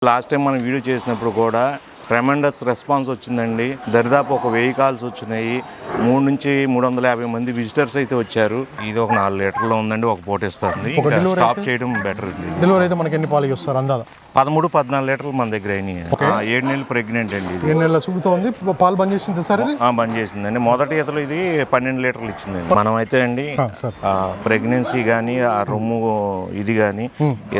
Last time మనం video చేసినప్పుడు కూడా ట్రెమెండస్ రెస్పాన్స్ వచ్చిందండి. దరిదాపు ఒక 1000 కాల్స్ వచ్చినాయి. 3 నుంచి 350 మంది విజిటర్స్ అయితే వచ్చారు. ఇది ఒక 4 లీటర్లో ఉందండి. ఒక పూట ఇస్తుంది. స్టాప్ చేయడం బెటర్. డెలివరీ అయితే మనకి ఎన్ని పాలు ఇస్తారు అందాదా? 13-14 లీటర్లు మన దగ్గర అయినాయి. 7 నెలలు ప్రెగ్నెంట్ అండి. 7 నెలల సుడుతూ ఉంది. పాలు బంద్ చేసింది సార్? ఇది బంద్ చేసిందండి. మొదటి ఈతలో ఇది 12 లీటర్లు ఇచ్చిందండి. మనం అయితే అండి ప్రెగ్నెన్సీ కానీ ఆ రొమ్ము ఇది కానీ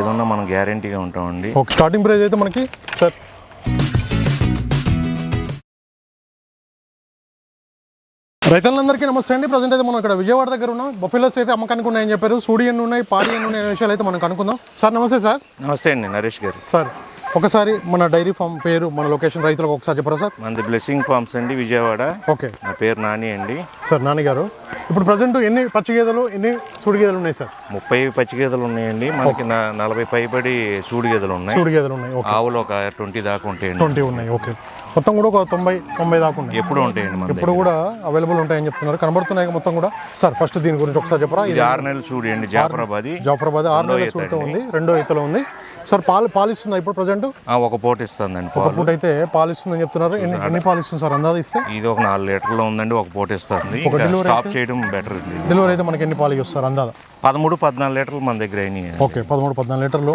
ఏదన్నా మనం గ్యారంటీగా ఉంటామండి. స్టార్టింగ్ ప్రైస్ అయితే మనకి సార్ రైతులందరికీ నమస్తే అండి. ప్రజెంట్ అయితే మనం ఇక్కడ విజయవాడ దగ్గర ఉన్నాం. బఫెలోస్ అయితే అమ్మకానికి ఉన్నాయని చెప్పారు. సూడి ఎన్ని ఉన్నాయి, పాడి ఎన్ని ఉన్నాయి అనే విషయాలు అయితే మనం కనుక్కుందాం. సార్ నమస్తే సార్. నమస్తే అండి నరేష్ గారు. సార్ ఒకసారి మన డైరీ ఫామ్ పేరు, మన లొకేషన్ రైతులకు ఒకసారి చెప్పరా సార్? మనది బ్లెస్సింగ్ ఫార్మ్స్ అండి, విజయవాడ. ఓకే, నా పేరు నాని అండి. సార్ నాని గారు, ఇప్పుడు ప్రజెంట్ ఎన్ని పచ్చి గేదెలు, ఎన్ని సూడి గేదెలు ఉన్నాయి సార్? 30 పచ్చి గేదెలు ఉన్నాయండి. మనకి 40 పైబడి సూడి గేదెలు ఉన్నాయి. సూడి గేదెలు ఉన్నాయి. ఆవులు ఒక 20 దాకా ఉంటాయండి. 20 ఉన్నాయి. ఓకే, మొత్తం కూడా ఒక 90 దాకా ఉన్నాయి. ఎప్పుడు ఉంటాయండి, ఎప్పుడు కూడా అవైలబుల్ ఉంటాయని చెప్తున్నారు. కనబడుతున్నాయి మొత్తం కూడా. సార్ ఫస్ట్ దీని గురించి ఒకసారి చెప్పరా? ఇది 6 నెలలు సూడి అండి. జాఫరాబాద్ 6 నెలల సూడితో ఉంది. రెండో ఈతలో ఉంది. సార్ పాలు ఇస్తుందా ఇప్పుడు ప్రజెంట్? ఒక పూట ఇస్తుందండి. ఒక పూట అయితే పాలు ఇస్తుందని చెప్తున్నారు. ఎన్ని పాలు ఇస్తుంది సార్ అందాజ ఇస్తే? ఇది ఒక 4 లీటర్లో ఉందండి. ఒక పూట ఇస్తుంది. స్టాప్ చేయడం బెటర్. డెలివరీ అయితే మనకి ఎన్ని పాలు ఇస్తారు అందాదా? 13-14 లీటర్లు మన దగ్గర అయినాయి. ఓకే, 13-14 లీటర్లు.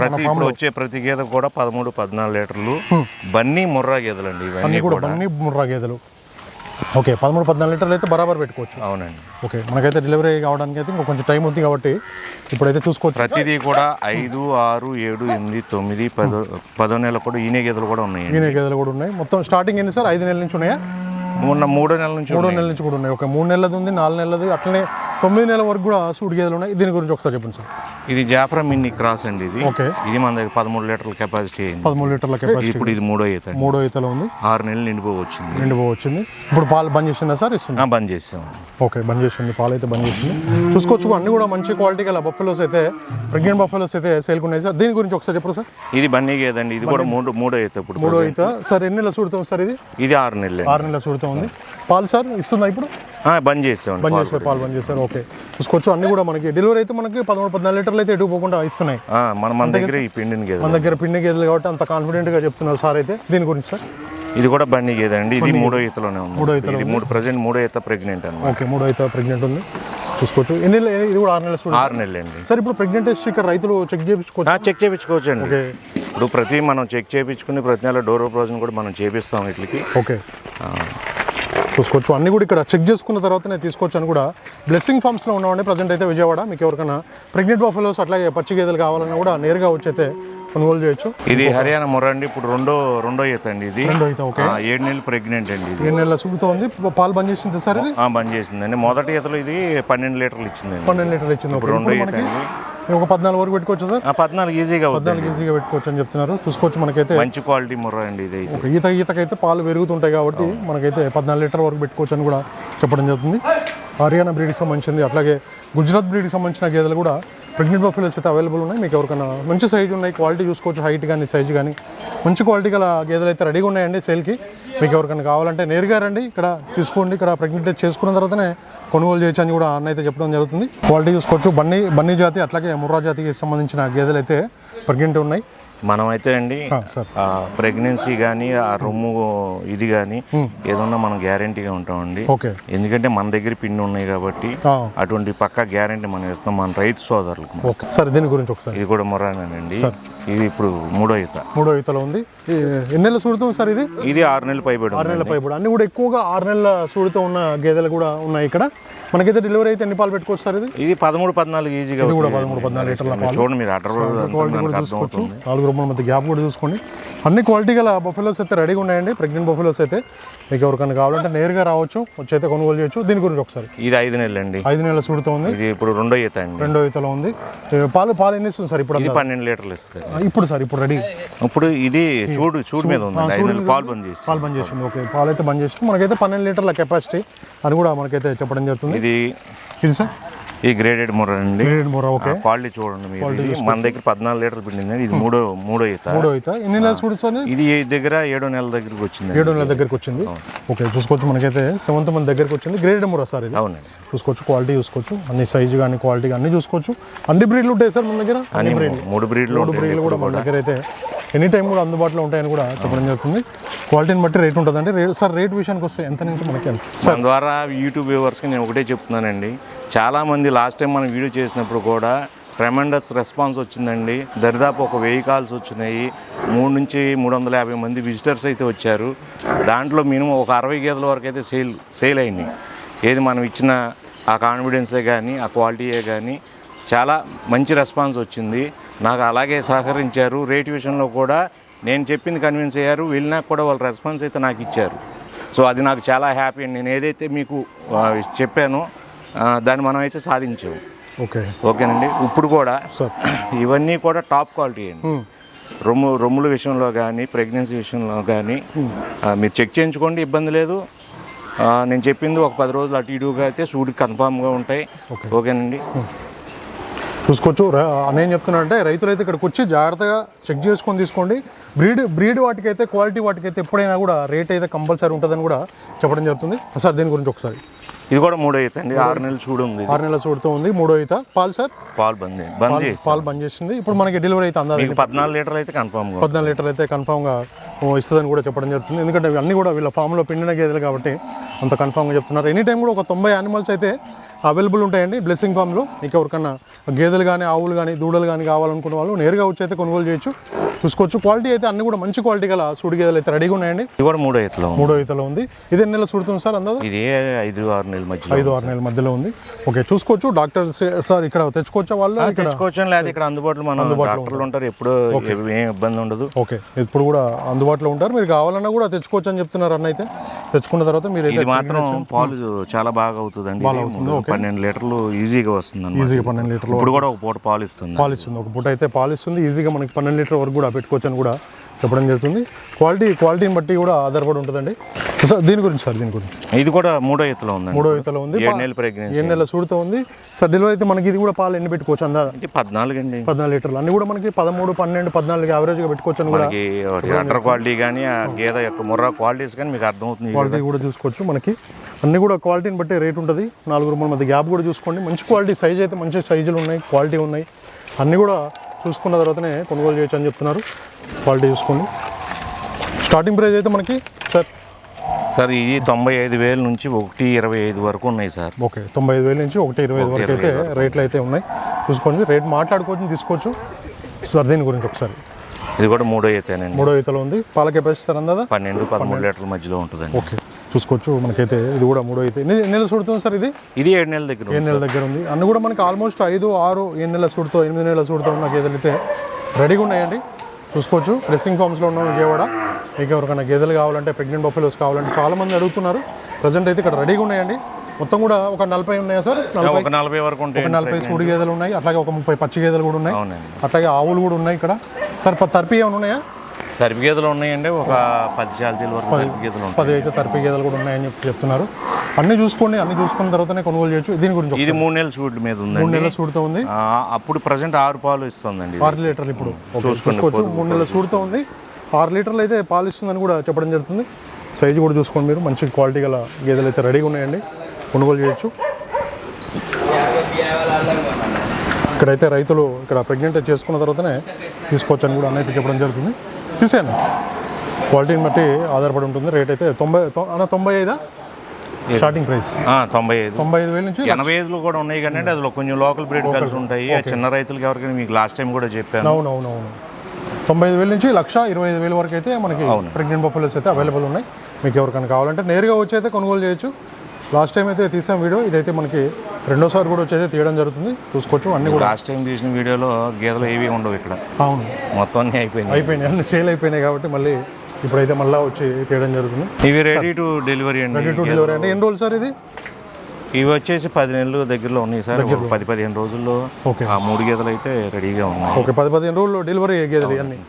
వచ్చే ప్రతి గేదె కూడా 13-14 లీటర్లు. బన్నీ ముర్రా గేదెలు అండి ఇవన్నీ కూడా. బన్నీ ముర్రా గేదెలు. ఓకే, 13-14 లీటర్లు అయితే బరాబర్ పెట్టుకోవచ్చు. అవునండి. ఓకే, మనకైతే డెలివరీ కావడానికి అయితే ఇంకా కొంచెం టైం ఉంది కాబట్టి ఇప్పుడైతే చూసుకోవచ్చు. ప్రతిదీ కూడా 5, 6, 7, 8, 9, 10 నెలలు కూడా ఈనే గేదెలు కూడా ఉన్నాయి. ఈనే గేదెలు కూడా ఉన్నాయి. మొత్తం స్టార్టింగ్ ఎన్ని సార్? 5 నెలల నుంచి ఉన్నాయా? 3 నెలల నుంచి కూడా ఉన్నాయి. ఓకే, 3 నెలలది ఉంది, 4 నెలలది, అట్లనే 9 నెలల వరకు కూడా సూడి గేదెలు ఉన్నాయి. దీని గురించి ఒకసారి చెప్పండి సార్. ఇది జాఫ్రా మినీ క్రాస్ అండి. ఇది ఓకే, ఇది మన దగ్గర 13 లీటర్ల కెపాసిటీ అయింది. 13 లీటర్ల కెపాసిటీ. ఇప్పుడు ఇది మూడో ఈతలో ఉంది. 6 నెలలు నిండిపోవచ్చింది. ఇప్పుడు పాలు బంద్ చేసిందా సార్? ఇస్తుంది. బంద్ చేసాం. ఓకే, బంద్ చేసింది. పాలు అయితే బంద్ చేసింది. చూసుకోవచ్చు అన్ని కూడా మంచి క్వాలిటీ గల బఫెలోస్ అయితే, ప్రెగ్నెంట్ బఫెలోస్ అయితే సేల్కి ఉన్నాయి సార్. దీని గురించి ఒకసారి చెప్పరు సార్? ఇది బన్నీ గేదండి. ఇది కూడా మూడో ఈత. ఇప్పుడు మూడో ఈత సార్. ఎన్ని నెలల సూడుతాం సార్? ఇది 6 నెలల సూడుతూ ఉంది. పాలు సార్ ఇస్తుందా ఇప్పుడు? బంద్ చేసారు. పాలు బంద్ చేశారు. ఓకే, చూసుకోవచ్చు అన్ని కూడా మనకి డెలివరీ అయితే మనకి 13-14 లీటర్లు అయితే ఎటు పోకుండా ఇస్తున్నాయి. మన దగ్గర ఈ పిండిని గేదెలు, మన దగ్గర పిండి గేదెలు కాబట్టి అంత కాన్ఫిడెంట్ గా చెప్తున్నారు సార్. అయితే దీని గురించి సార్? ఇది కూడా బన్నీ గేదండి. ఇది మూడో ఈతలోనే ఉంది. ప్రజెంట్ మూడో ఈత ప్రెగ్నెంట్ అండి. ఓకే, మూడో ఈత ప్రెగ్నెంట్ ఉంది. చూసుకోవచ్చు. ఎన్ని నెలలు? ఇది కూడా 6 నెలలు అండి. సార్ ఇప్పుడు ప్రెగ్నెంట్ టెస్ట్ ఇక్కడ రైతులు చెక్ చేయించుకోవచ్చు అండి. ఓకే, ఇప్పుడు మనం చెక్ చేయించుకుని ప్రతి నెల డోరో ప్రోజన్ కూడా మనం చేపిస్తాం వీటికి. ఓకే, చూసుకోవచ్చు అన్ని కూడా ఇక్కడ చెక్ చేసుకున్న తర్వాతనే తీసుకోవచ్చు అని కూడా బ్లెస్సింగ్ ఫార్మ్స్లో ఉన్నామండి. ప్రజెంట్ అయితే విజయవాడ. మీకు ఎవరికైనా ప్రెగ్నెంట్ బఫెలోస్ అట్లాగే పచ్చి గేదెలు కావాలన్నా కూడా నేరుగా వచ్చి అయితే కొనుగోలు చేయొచ్చు. ఇది హర్యానా ముర్రా అండి. ఇప్పుడు రెండో ఈత అండి. ఇది రెండో ఈత. ఓకే, 7 నెలలు ప్రెగ్నెంట్ అండి. 7 నెలల సుగుతో ఉంది. పాలు బంద్ చేసింది సార్? ఇది బంద్ చేసిందండి. మొదటి ఈతలో ఇది 12 లీటర్లు ఇచ్చింది. 12 లీటర్లు ఇచ్చింది. రెండో ఈత ఒక 14 వరకు పెట్టుకోవచ్చు సార్? 14 ఈజీగా పెట్టుకోవచ్చు అని చెప్తున్నారు. చూసుకోవచ్చు మనకైతే మంచి క్వాలిటీ ముర్రా అండి. ఇది ఈతకైతే పాలు పెరుగుతుంటాయి కాబట్టి మనకైతే 14 లీటర్ వరకు పెట్టుకోవచ్చు అని కూడా చెప్పడం జరుగుతుంది. హర్యానా బ్రీడ్కి సంబంధించింది, అట్లాగే గుజరాత్ బ్రీడ్కి సంబంధించిన గేదెలు కూడా ప్రెగ్నెంట్ బఫెలోస్ అయితే అవైలబుల్ ఉన్నాయి. మీకు ఎవరికైనా మంచి సైజు ఉన్నాయి, క్వాలిటీ చూసుకోవచ్చు, హైట్ కానీ సైజు కానీ మంచి క్వాలిటీ గల గేదెలు అయితే రెడీగా ఉన్నాయండి సేల్కి. మీకు ఎవరికైనా కావాలంటే నేరుగా రండి, ఇక్కడ తీసుకోండి. ఇక్కడ ప్రెగ్నెంట్ చేసుకున్న తర్వాతనే కొనుగోలు చేయొచ్చు అని కూడా అన్న అయితే చెప్పడం జరుగుతుంది. క్వాలిటీ చూసుకోవచ్చు. బన్నీ జాతి అట్లాగే ముర్రా జాతికి సంబంధించిన గేదెలు అయితే ప్రెగ్నెంట్ ఉన్నాయి. మనం అయితే అండి ప్రెగ్నెన్సీ కానీ ఆ రొమ్ము ఇది కానీ ఏదన్నా మనం గ్యారంటీగా ఉంటామండి. ఎందుకంటే మన దగ్గర పిండి ఉన్నాయి కాబట్టి అటువంటి పక్కా గ్యారంటీ మనం ఇస్తాం మన రైతు సోదరులకు. సార్ దీని గురించి ఒకసారి? ఇది కూడా మొరానండి. ఇది ఇప్పుడు మూడో ఈతలో ఉంది. ఎన్ని నెలల సూడుతో సార్? ఇది 6 నెలలు పైబడి. 6 నెలల పైబడి. అన్ని కూడా ఎక్కువగా 6 నెలల సూడుతో ఉన్న గేదెలు కూడా ఉన్నాయి ఇక్కడ. మనకైతే డెలివరీ అయితే ఎన్ని పాలు పెట్టుకోవచ్చు సార్? ఇది 13-14 ఈజీగా. ఇది కూడా 13-14 లీటర్ల పాలు. చూడండి మీరు చూసుకోవచ్చు. 4 రూపాయల మధ్య గ్యాప్ కూడా చూసుకోండి. అన్ని క్వాలిటీ గల బఫెలోస్ అయితే రెడీగా ఉన్నాయండి. ప్రెగ్నెంట్ బఫెలోస్ అయితే మీకు ఎవరికైనా కావాలంటే నేరుగా రావచ్చు, వచ్చి అయితే కొనుగోలు చేయొచ్చు. దీని గురించి ఒకసారి? ఇది 5 నెలలు అండి. 5 నెలల సూడుతో ఉంది. ఇది ఇప్పుడు రెండో ఈతలో ఉంది. పాలు ఎన్ని ఇస్తుంది సార్ ఇప్పుడు? 12 లీటర్లు ఇస్తుంది ఇప్పుడు సార్. ఇప్పుడు రెడీ. ఇప్పుడు ఇది చూడు మీద ఉంది. 5 నెలలు పాలు బంద్ చేసింది. ఓకే, పాలు అయితే బంద్ చేసింది. మనకైతే 12 లీటర్ల కెపాసిటీ అని కూడా మనకైతే చెప్పడం జరుగుతుంది. ఇది సార్ ఈ గ్రేడెడ్ ముర్రా అండి. ఓకే, క్వాలిటీ చూడండి మీరు. మన దగ్గర 14 లీటర్లు పిండింది. ఇది మూడో ఈత. ఎన్ని నెలలు చూడు? ఇది దగ్గర 7 నెలల దగ్గరికి వచ్చింది. 7 నెలల దగ్గరికి వచ్చింది. ఓకే, చూసుకోవచ్చు మనకైతే 7th మంత్ దగ్గరికి వచ్చింది. గ్రేడెడ్ ముర్రా సార్ ఇది. అవునండి. చూసుకోవచ్చు క్వాలిటీ చూసుకోవచ్చు, అన్ని సైజు కానీ క్వాలిటీ అన్ని చూసుకోవచ్చు. అన్ని బ్రీడ్లు ఉంటాయి సార్ మన దగ్గర. 3 బ్రీడ్లు కూడా మన దగ్గర అయితే ఎనీ టైం కూడా అందుబాటులో ఉంటాయని కూడా చెప్పడం జరుగుతుంది. క్వాలిటీని బట్టి రేట్ ఉంటుందండి. సార్ రేట్ విషయానికి వస్తే ఎంత నుంచి మనకి ఎంత? దాని ద్వారా యూట్యూబ్ వ్యూవర్స్కి నేను ఒకటే చెప్తున్నానండి, చాలామంది లాస్ట్ టైం మనం వీడియో చేసినప్పుడు కూడా ట్రెమెండస్ రెస్పాన్స్ వచ్చిందండి. దరిదాపు ఒక 1000 కాల్స్ వచ్చినాయి. 3 నుంచి 350 మంది విజిటర్స్ అయితే వచ్చారు. దాంట్లో మినిమం ఒక 60 గేదెల వరకు అయితే సేల్ అయినాయి. ఏది మనం ఇచ్చిన ఆ కాన్ఫిడెన్సే కానీ ఆ క్వాలిటీయే కానీ చాలా మంచి రెస్పాన్స్ వచ్చింది. నాకు అలాగే సహకరించారు. రేట్ విషయంలో కూడా నేను చెప్పింది కన్విన్స్ అయ్యారు. వెళ్ళినా కూడా వాళ్ళ రెస్పాన్స్ అయితే నాకు ఇచ్చారు. సో అది నాకు చాలా హ్యాపీ అండి. నేను ఏదైతే మీకు చెప్పానో దాన్ని మనం అయితే సాధించాము. ఓకేనండి. ఇప్పుడు కూడా ఇవన్నీ కూడా టాప్ క్వాలిటీ అండి. రొమ్ముల విషయంలో కానీ ప్రెగ్నెన్సీ విషయంలో కానీ మీరు చెక్ చేయించుకోండి, ఇబ్బంది లేదు. నేను చెప్పింది ఒక 10 రోజులు అటు ఇటుగా అయితే సూడికి కన్ఫామ్గా ఉంటాయి. ఓకేనండి. చూసుకోవచ్చు. నేను చెప్తున్నా అంటే రైతులు అయితే ఇక్కడికి వచ్చి జాగ్రత్తగా చెక్ చేసుకొని తీసుకోండి. బ్రీడ్ వాటికైతే క్వాలిటీ వాటికైతే ఎప్పుడైనా కూడా రేట్ అయితే కంపల్సరీ ఉంటుందని కూడా చెప్పడం జరుగుతుంది. సార్ దీని గురించి ఒకసారి. ఇది కూడా 3వ ఈత అండి. 6 నెలలు చూడు ఉంది. 6 నెలల చూడుతూ ఉంది. 3వ ఈత. పాలు సార్? పాలు బంద్ చేసింది. ఇప్పుడు మనకి డెలివరీ అయితే అందాలి 14 లీటర్లు అయితే కన్ఫామ్. 14 లీటర్లు అయితే కన్ఫామ్గా ఇస్తుందని కూడా చెప్పడం జరుగుతుంది. ఎందుకంటే అన్నీ కూడా వీళ్ళ ఫామ్లో పిండిన గేదెలు కాబట్టి అంత కన్ఫామ్గా చెప్తున్నారు. ఎనీ టైం కూడా ఒక 90 యానిమల్స్ అయితే అవైలబుల్ ఉంటాయండి బ్లెస్సింగ్ ఫామ్లో. మీకు ఎవరికన్నా గేదెలు కానీ ఆవులు కానీ దూడలు కానీ కావాలనుకున్న వాళ్ళు నేరుగా వచ్చి అయితే కొనుగోలు చేయొచ్చు. చూసుకోవచ్చు. క్వాలిటీ అయితే అన్ని కూడా మంచి క్వాలిటీ గల సూడి గేదెలు అయితే రెడీగా ఉన్నాయండి. ఇది కూడా 3వ ఈతలో ఉంది. ఇది ఎన్ని నెలలు చూడుతుంది సార్? అందాజ ఇది 5-6 నెలల మధ్యలో. 5-6 నెలల మధ్యలో ఉంది. ఓకే. చూసుకోవచ్చు. డాక్టర్ సార్ ఇక్కడ తెచ్చుకోవచ్చా వాళ్ళు? తెచ్చుకోవచ్చు. లేదా ఇక్కడ అందుబాటులో ఉంటారు. ఎప్పుడు ఏం ఇబ్బంది ఉండదు. ఓకే. ఇప్పుడు కూడా అందుబాటులో ఉంటారు. మీరు కావాలన్నా కూడా తెచ్చుకోవచ్చు అని చెప్తున్నారు అన్న. అయితే తెచ్చుకున్న తర్వాత మీరు ఇది మాత్రం పాలు చాలా బాగా అవుతుందండి. 12 లీటర్లు ఈజీగా వస్తుంది. ఈజీగా 12 లీటర్లు. ఇప్పుడు కూడా ఒక పూట పాలు ఇస్తుంది. ఒక పూట అయితే పాలు ఇస్తుంది. ఈజీగా మనకి 12 లీటర్ వరకు కూడా పెట్టుకోవచ్చు అని కూడా చెప్పడం జరుగుతుంది. క్వాలిటీని బట్టి కూడా ఆధారపడి ఉంటుందండి. సార్ దీని గురించి ఇది కూడా 3వ ఈతలో ఉంది. 3వ ఈతలో ఉంది. 7 నెలల ప్రెగ్నెన్సీ. 7 నెలల సూడుతో ఉంది. సార్ డెలివరీ అయితే మనకి ఇది కూడా పాలు ఎన్ని పెట్టుకోవచ్చు అందా? 14 అండి. 14 లీటర్లు. అన్ని కూడా మనకి 13, 12, 14 యావరేజ్గా పెట్టుకోవచ్చు అని కూడా. అటర్ క్వాలిటీ కానీ ఆ గేదె యొక్క ముర్రా క్వాలిటీస్ కానీ మీకు అర్థమవుతుంది. క్వాలిటీ కూడా చూసుకోవచ్చు. మనకి అన్ని కూడా క్వాలిటీని బట్టి రేట్ ఉంటుంది. 4 రూపాయల మధ్య గ్యాప్ కూడా చూసుకోండి. మంచి క్వాలిటీ సైజ్ అయితే మంచి సైజులు ఉన్నాయి, క్వాలిటీ ఉన్నాయి. అన్నీ కూడా చూసుకున్న తర్వాతనే కొనుగోలు చేయొచ్చు అని చెప్తున్నారు. క్వాలిటీ చూసుకోండి. స్టార్టింగ్ ప్రైస్ అయితే మనకి సార్ ఇది 95,000 నుంచి 1,25,000 వరకు ఉన్నాయి సార్. ఓకే. 95,000 నుంచి 1,25,000 వరకు అయితే రేట్లు అయితే ఉన్నాయి. చూసుకోండి. రేట్ మాట్లాడుకోవచ్చు, తీసుకోవచ్చు. సార్ దీని గురించి ఒకసారి. ఇది కూడా 3వ ఈతేనండి. 3వ ఈతలో ఉంది. పాల కెపాసిటీ సార్ అందా? 12-13 లీటర్ల మధ్యలో ఉంటుందండి. ఓకే. చూసుకోవచ్చు. మనకైతే ఇది కూడా 3వ ఈత. ఎన్ని నెలలు చూడుతుంది సార్ ఇది? ఇది 7 నెలల దగ్గర. 7 నెలల దగ్గర ఉంది. అన్ని కూడా మనకి ఆల్మోస్ట్ 5, 6, 7 నెలల చూడుతో 8 నెలల చూడుతో ఉన్న గేదెలు అయితే రెడీగా ఉన్నాయండి. చూసుకోవచ్చు. బ్లెస్సింగ్ ఫామ్స్లో ఉన్న విజయవాడ. మీకు ఎవరికైనా గేదెలు కావాలంటే ప్రెగ్నెంట్ బఫెలోస్ కావాలంటే చాలామంది అడుగుతున్నారు. ప్రజెంట్ అయితే ఇక్కడ రెడీగా ఉన్నాయండి. మొత్తం కూడా ఒక 40 ఉన్నాయా సార్? 40 వరకు ఉంటాయి. 40 సూడి గేదెలు ఉన్నాయి. అట్లాగే ఒక 30 పచ్చి గేదెలు కూడా ఉన్నాయి. అట్లాగే ఆవులు కూడా ఉన్నాయి ఇక్కడ. సార్ తర్పి ఏమైనా ఉన్నాయా? తర్పి గేదెలు ఉన్నాయండి. ఒక 10 జాతీయుల వరకు 10 అయితే తర్పి గేదెలు కూడా ఉన్నాయని చెప్తున్నారు. అన్ని చూసుకోండి. అన్ని చూసుకున్న తర్వాతనే కొనుగోలు చేయొచ్చు. దీని గురించి ఇది 3 నెలల సూడ్ మీద ఉంది. 3 నెలల సూడుతో ఉంది. అప్పుడు ప్రజెంట్ 6 పాలు ఇస్తుందండి. 6 లీటర్లు ఇప్పుడు చూసుకోవచ్చు. 3 నెలల సూడుతో ఉంది. 6 లీటర్లు అయితే పాలు ఇస్తుందని కూడా చెప్పడం జరుగుతుంది. సైజు కూడా చూసుకోండి మీరు. మంచి క్వాలిటీ గల గేదెలు అయితే రెడీగా ఉన్నాయండి. కొనుగోలు చేయొచ్చు. ఇక్కడైతే రైతులు ఇక్కడ ప్రెగ్నెంట్ చేసుకున్న తర్వాతనే తీసుకోవచ్చు అని కూడా అన్నైతే చెప్పడం జరుగుతుంది. తీసాను. క్వాలిటీని బట్టి ఆధారపడి ఉంటుంది. రేట్ అయితే 95 స్టార్టింగ్ ప్రైస్. 95,000 నుంచి 85 కూడా ఉన్నాయి కానీ అందులో కొంచెం లోకల్ బ్రీడ్ కలిసి ఉంటాయి. చిన్న రైతులకి ఎవరికైనా మీకు లాస్ట్ టైం కూడా చెప్పాను. అవును. 95,000 నుంచి 1,25,000 వరకు అయితే మనకి ప్రెగ్నెంట్ బఫెలోస్ అయితే అవైలబుల్ ఉన్నాయి. మీకు ఎవరికైనా కావాలంటే నేరుగా వచ్చి అయితే కొనుగోలు చేయొచ్చు. లాస్ట్ టైం అయితే తీసాం వీడియో. ఇదైతే మనకి రెండోసారి కూడా వచ్చి అయితే తీయడం జరుగుతుంది. చూసుకోవచ్చు. అన్ని కూడా లాస్ట్ టైం తీసిన వీడియోలో గేదెలు ఏవి ఉండవు ఇక్కడ. అవును. మొత్తం అయిపోయినాయి. అన్ని సేల్ అయిపోయినాయి కాబట్టి మళ్ళీ ఇప్పుడైతే మళ్ళీ వచ్చి తీయడం జరుగుతుంది. ఇవి రెడీ టు డెలివరీ అండి. అంటే ఎన్ని రోజులు సార్ ఇది? ఇవి వచ్చేసి 10 నెలలు దగ్గరలో ఉన్నాయి సార్. 10-15 రోజుల్లో ఆ 3 గేదెలు అయితే రెడీగా ఉన్నాయి. ఓకే. 10-15 రోజుల్లో డెలివరీ గేదెలు అన్ని.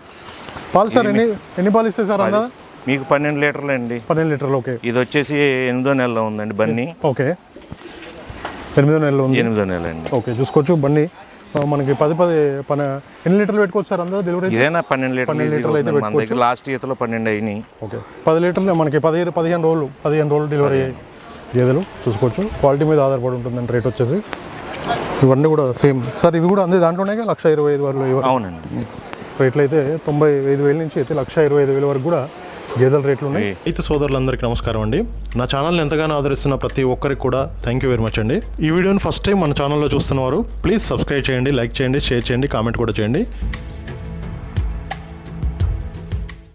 పాలు సార్ ఎన్ని పాలు ఇస్తాయి సార్ అందా? మీకు 12 లీటర్లు అండి. 12 లీటర్లు. ఓకే. ఇది వచ్చేసి 8వ నెలలో ఉందండి బన్నీ. ఓకే. 8వ నెలలో ఉంది. 8వ నెల అండి. ఓకే. చూసుకోవచ్చు. బన్నీ మనకి 10 ఎన్ని లీటర్లు పెట్టుకోవచ్చు సార్ అందా డెలివరీ? ఇదేనా 12 లీటర్లు అయితే మన దగ్గర లాస్ట్ ఈతలో 12 అయినాయి. ఓకే. 10 లీటర్లు మనకి 15 రోజులు డెలివరీ గేదెలు. చూసుకోవచ్చు. క్వాలిటీ మీద ఆధారపడి ఉంటుందండి రేట్ వచ్చేసి. 1,25,000 ఇవన్నీ కూడా సేమ్ సార్. ఇవి కూడా అందే దాంట్లోనే 1,25,000 వరకు. అవునండి. 1,25,000 వరకు. 1,25,000 ఓకే. 10 లీటర్లు మనకి 15 రోజులు 15 రోజులు డెలివరీ గేదెలు. చూసుకోవచ్చు. క్వాలిటీ మీద ఆధారపడి ఉంటుందండి రేట్ వచ్చేసి. రేట్లు అయితే 95,000 నుంచి అయితే 1,25,000 వరకు కూడా గేదెల రేట్లు ఉన్నాయి. రైతు సోదరులందరికీ నమస్కారం అండి. నా ఛానల్ని ఎంతగానో ఆదరిస్తున్న ప్రతి ఒక్కరికి కూడా థ్యాంక్ యూ వెరీ మచ్ అండి. ఈ వీడియోని ఫస్ట్ టైం మన ఛానల్లో చూస్తున్నవారు ప్లీజ్ సబ్స్క్రైబ్ చేయండి, లైక్ చేయండి, షేర్ చేయండి, కామెంట్ కూడా చేయండి.